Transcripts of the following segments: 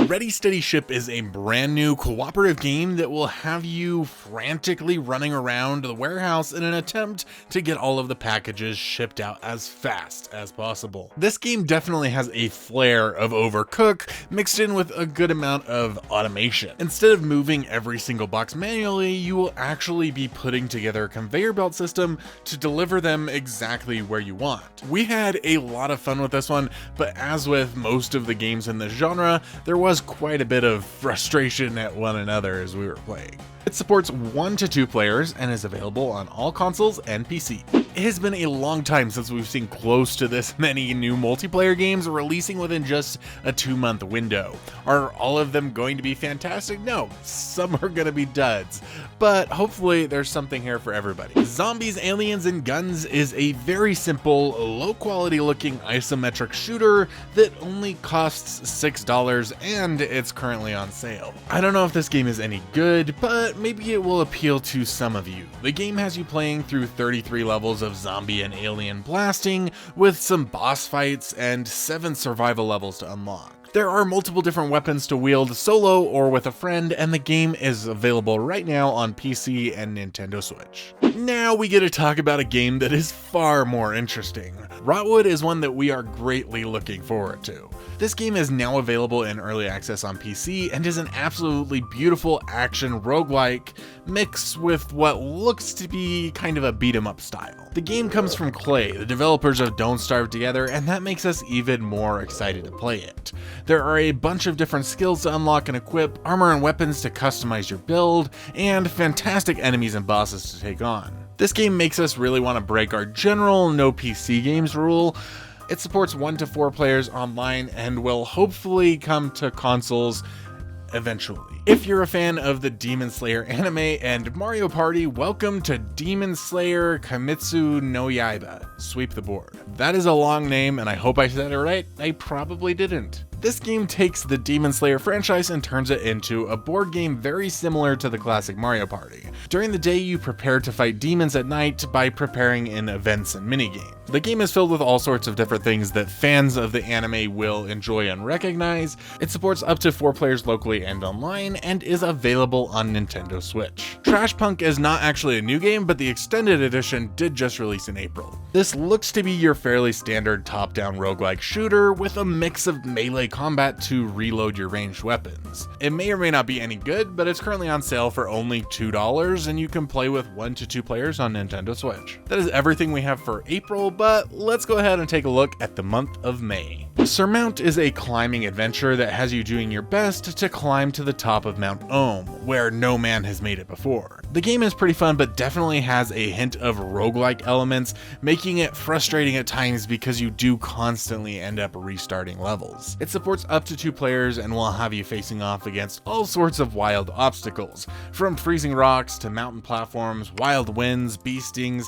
Ready Steady Ship is a brand new cooperative game that will have you frantically running around the warehouse in an attempt to get all of the packages shipped out as fast as possible. This game definitely has a flair of Overcooked mixed in with a good amount of automation. Instead of moving every single box manually, you will actually be putting together a conveyor belt system to deliver them exactly where you want. We had a lot of fun with this one, but as with most of the games in this genre, there was quite a bit of frustration at one another as we were playing. It supports 1 to 2 players and is available on all consoles and PC. It has been a long time since we've seen close to this many new multiplayer games releasing within just a 2-month window. Are all of them going to be fantastic? No, some are going to be duds, but hopefully there's something here for everybody. Zombies, Aliens, and Guns is a very simple, low quality looking isometric shooter that only costs $6 and it's currently on sale. I don't know if this game is any good, but maybe it will appeal to some of you. The game has you playing through 33 levels of zombie and alien blasting, with some boss fights and 7 survival levels to unlock. There are multiple different weapons to wield solo or with a friend, and the game is available right now on PC and Nintendo Switch. Now we get to talk about a game that is far more interesting. Rotwood is one that we are greatly looking forward to. This game is now available in early access on PC and is an absolutely beautiful action roguelike mix with what looks to be kind of a beat 'em up style. The game comes from Clay, the developers of Don't Starve Together, and that makes us even more excited to play it. There are a bunch of different skills to unlock and equip, armor and weapons to customize your build, and fantastic enemies and bosses to take on. This game makes us really want to break our general no PC games rule. It supports 1 to 4 players online and will hopefully come to consoles eventually. If you're a fan of the Demon Slayer anime and Mario Party, welcome to Demon Slayer Kimetsu no Yaiba. Sweep the board. That is a long name and I hope I said it right. I probably didn't. This game takes the Demon Slayer franchise and turns it into a board game very similar to the classic Mario Party. During the day, you prepare to fight demons at night by preparing in events and minigames. The game is filled with all sorts of different things that fans of the anime will enjoy and recognize. It supports up to 4 players locally and online, and is available on Nintendo Switch. Trash Punk is not actually a new game, but the extended edition did just release in April. This looks to be your fairly standard top-down roguelike shooter with a mix of melee combat to reload your ranged weapons. It may or may not be any good, but it's currently on sale for only $2 and you can play with 1 to 2 players on Nintendo Switch. That is everything we have for April, but let's go ahead and take a look at the month of May. Surmount is a climbing adventure that has you doing your best to climb to the top of Mount Ohm, where no man has made it before. The game is pretty fun, but definitely has a hint of roguelike elements, making it frustrating at times because you do constantly end up restarting levels. It supports up to 2 players and will have you facing off against all sorts of wild obstacles, from freezing rocks to mountain platforms, wild winds, bee stings,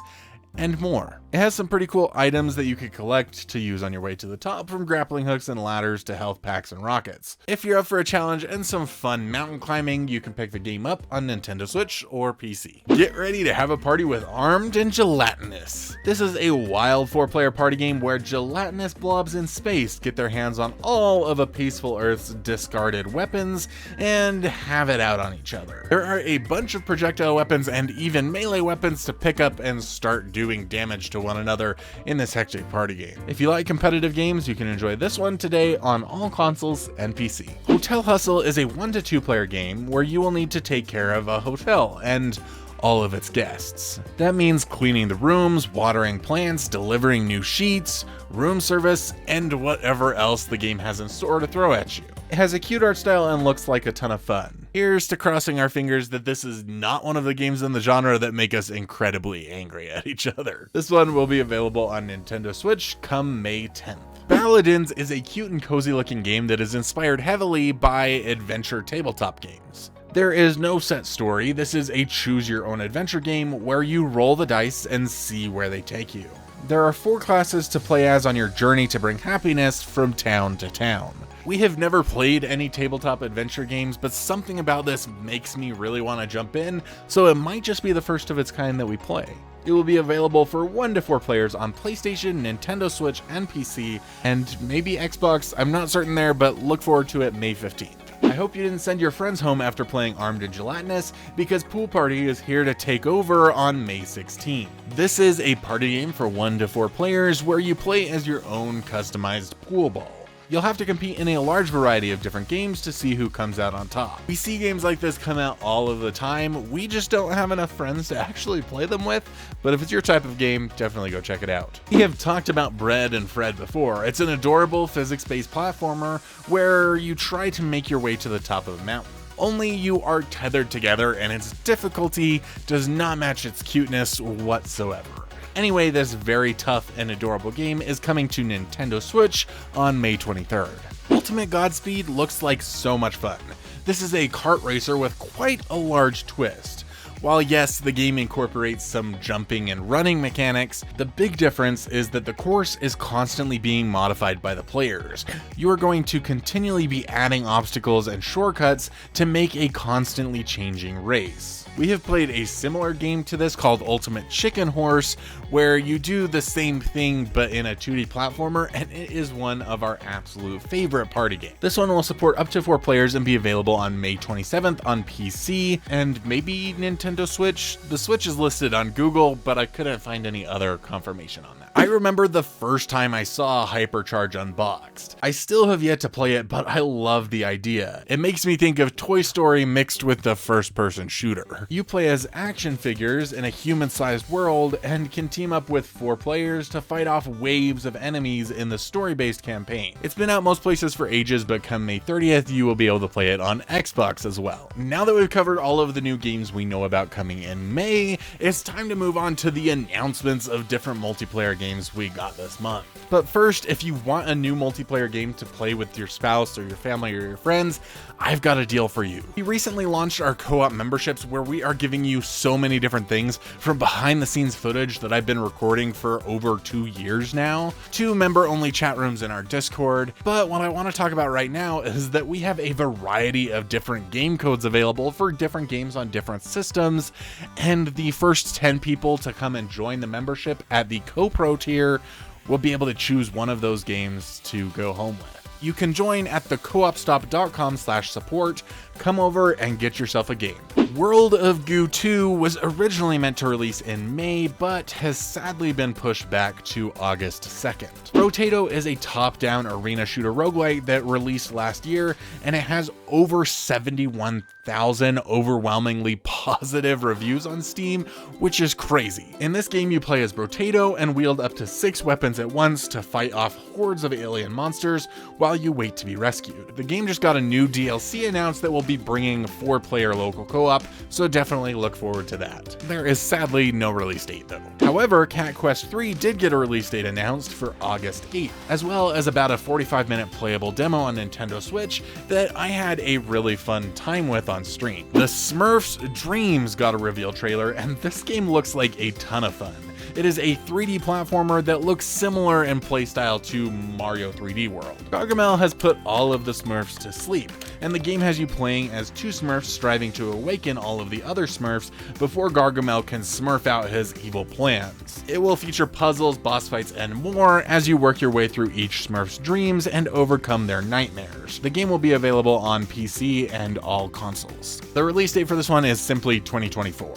and more. It has some pretty cool items that you could collect to use on your way to the top, from grappling hooks and ladders to health packs and rockets. If you're up for a challenge and some fun mountain climbing, you can pick the game up on Nintendo Switch or PC. Get ready to have a party with Armed and Gelatinous. This is a wild 4-player party game where gelatinous blobs in space get their hands on all of a Peaceful Earth's discarded weapons and have it out on each other. There are a bunch of projectile weapons and even melee weapons to pick up and start doing damage to one another in this hectic party game. If you like competitive games, you can enjoy this one today on all consoles and PC. Hotel Hustle is a 1 to 2 player game where you will need to take care of a hotel and all of its guests. That means cleaning the rooms, watering plants, delivering new sheets, room service, and whatever else the game has in store to throw at you. It has a cute art style and looks like a ton of fun. Here's to crossing our fingers that this is not one of the games in the genre that make us incredibly angry at each other. This one will be available on Nintendo Switch come May 10th. Balladins is a cute and cozy looking game that is inspired heavily by adventure tabletop games. There is no set story. This is a choose your own adventure game where you roll the dice and see where they take you. There are 4 classes to play as on your journey to bring happiness from town to town. We have never played any tabletop adventure games, but something about this makes me really want to jump in, so it might just be the first of its kind that we play. It will be available for 1 to 4 players on PlayStation, Nintendo Switch, and PC, and maybe Xbox. I'm not certain there, but look forward to it May 15th. I hope you didn't send your friends home after playing Armed and Gelatinous, because Pool Party is here to take over on May 16th. This is a party game for 1 to 4 players where you play as your own customized pool ball. You'll have to compete in a large variety of different games to see who comes out on top. We see games like this come out all of the time, we just don't have enough friends to actually play them with, but if it's your type of game, definitely go check it out. We have talked about Bread and Fred before. It's an adorable physics-based platformer where you try to make your way to the top of a mountain. Only you are tethered together and its difficulty does not match its cuteness whatsoever. Anyway, this very tough and adorable game is coming to Nintendo Switch on May 23rd. Ultimate Godspeed looks like so much fun. This is a kart racer with quite a large twist. While yes, the game incorporates some jumping and running mechanics, the big difference is that the course is constantly being modified by the players. You are going to continually be adding obstacles and shortcuts to make a constantly changing race. We have played a similar game to this called Ultimate Chicken Horse, where you do the same thing but in a 2D platformer, and it is one of our absolute favorite party games. This one will support up to 4 players and be available on May 27th on PC and maybe Nintendo Switch. The Switch is listed on Google, but I couldn't find any other confirmation on that. I remember the first time I saw HyperCharge unboxed. I still have yet to play it, but I love the idea. It makes me think of Toy Story mixed with the first-person shooter. You play as action figures in a human-sized world and can team up with 4 players to fight off waves of enemies in the story-based campaign. It's been out most places for ages, but come May 30th, you will be able to play it on Xbox as well. Now that we've covered all of the new games we know about coming in May, it's time to move on to the announcements of different multiplayer games we got this month. But first, if you want a new multiplayer game to play with your spouse or your family or your friends, I've got a deal for you. We recently launched our co-op memberships where we are giving you so many different things, from behind the scenes footage that I've been recording for over 2 years now, to member only chat rooms in our Discord. But what I want to talk about right now is that we have a variety of different game codes available for different games on different systems, and the first 10 people to come and join the membership at the Co-Pro tier will be able to choose one of those games to go home with. You can join at thecoopstop.com/support. Come over and get yourself a game. World of Goo 2 was originally meant to release in May, but has sadly been pushed back to August 2nd. Rotato is a top-down arena shooter roguelite that released last year, and it has over 71,000 overwhelmingly positive reviews on Steam, which is crazy. In this game, you play as Rotato and wield up to 6 weapons at once to fight off hordes of alien monsters while you wait to be rescued. The game just got a new DLC announced that will be bringing 4-player local co-op, so definitely look forward to that. There is sadly no release date though. However, Cat Quest 3 did get a release date announced for August 8th, as well as about a 45-minute playable demo on Nintendo Switch that I had a really fun time with on stream. The Smurfs Dreams got a reveal trailer, and this game looks like a ton of fun. It is a 3D platformer that looks similar in playstyle to Mario 3D World. Gargamel has put all of the Smurfs to sleep, and the game has you playing as 2 Smurfs striving to awaken all of the other Smurfs before Gargamel can smurf out his evil plans. It will feature puzzles, boss fights, and more as you work your way through each Smurf's dreams and overcome their nightmares. The game will be available on PC and all consoles. The release date for this one is simply 2024.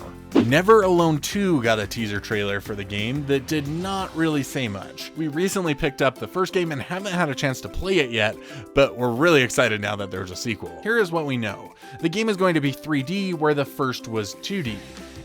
Never Alone 2 got a teaser trailer for the game that did not really say much. We recently picked up the first game and haven't had a chance to play it yet, but we're really excited now that there's a sequel. Here is what we know. The game is going to be 3D where the first was 2D.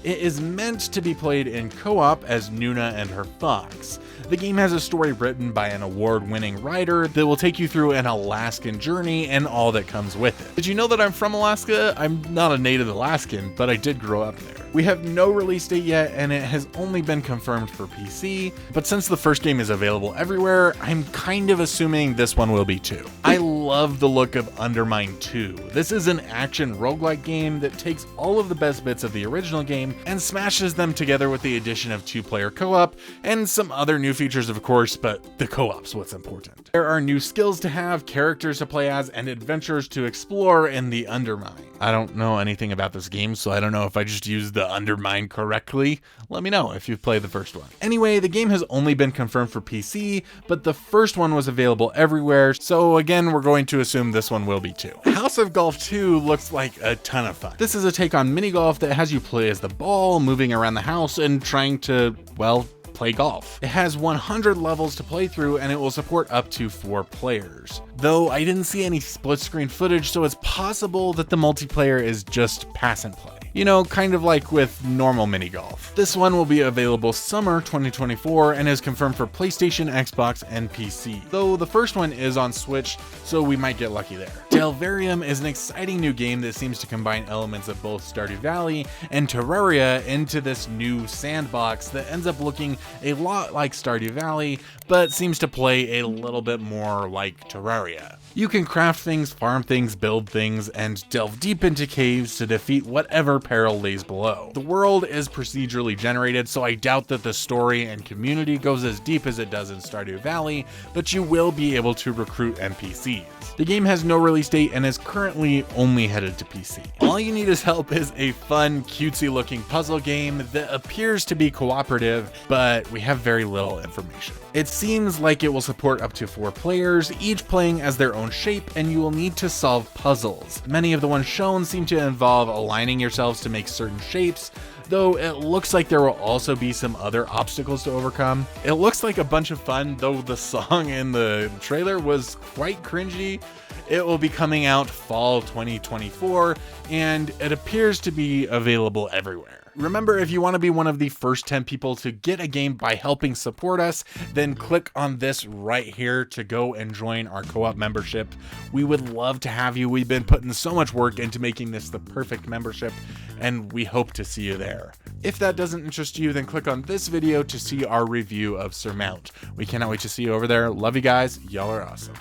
It is meant to be played in co-op as Nuna and her fox. The game has a story written by an award-winning writer that will take you through an Alaskan journey and all that comes with it. Did you know that I'm from Alaska? I'm not a native Alaskan, but I did grow up there. We have no release date yet, and it has only been confirmed for PC, but since the first game is available everywhere, I'm kind of assuming this one will be too. I love the look of Undermine 2. This is an action roguelike game that takes all of the best bits of the original game and smashes them together with the addition of 2-player co-op and some other new features, of course, but the co-op's what's important. There are new skills to have, characters to play as, and adventures to explore in the Undermine. I don't know anything about this game, so I don't know if I just used the Undermine correctly. Let me know if you've played the first one. Anyway, the game has only been confirmed for PC, but the first one was available everywhere, so again, we're going to assume this one will be too. House of Golf 2 looks like a ton of fun. This is a take on mini golf that has you play as the ball, moving around the house and trying to, well, play golf. It has 100 levels to play through and it will support up to 4 players. Though I didn't see any split screen footage, so it's possible that the multiplayer is just pass and play. You know, kind of like with normal mini golf. This one will be available summer 2024 and is confirmed for PlayStation, Xbox, and PC. Though the first one is on Switch, so we might get lucky there. Delvarium is an exciting new game that seems to combine elements of both Stardew Valley and Terraria into this new sandbox that ends up looking a lot like Stardew Valley, but seems to play a little bit more like Terraria. You can craft things, farm things, build things, and delve deep into caves to defeat whatever peril lays below. The world is procedurally generated, so I doubt that the story and community goes as deep as it does in Stardew Valley, but you will be able to recruit NPCs. The game has no release date and is currently only headed to PC. All you need is help is a fun, cutesy looking puzzle game that appears to be cooperative, but we have very little information. It seems like it will support up to 4 players, each playing as their own shape, and you will need to solve puzzles. Many of the ones shown seem to involve aligning yourselves to make certain shapes, though it looks like there will also be some other obstacles to overcome. It looks like a bunch of fun, though the song in the trailer was quite cringy. It will be coming out fall 2024, and it appears to be available everywhere. Remember, if you want to be one of the first 10 people to get a game by helping support us, then click on this right here to go and join our co-op membership. We would love to have you. We've been putting so much work into making this the perfect membership, and we hope to see you there. If that doesn't interest you, then click on this video to see our review of Surmount. We cannot wait to see you over there. Love you guys. Y'all are awesome.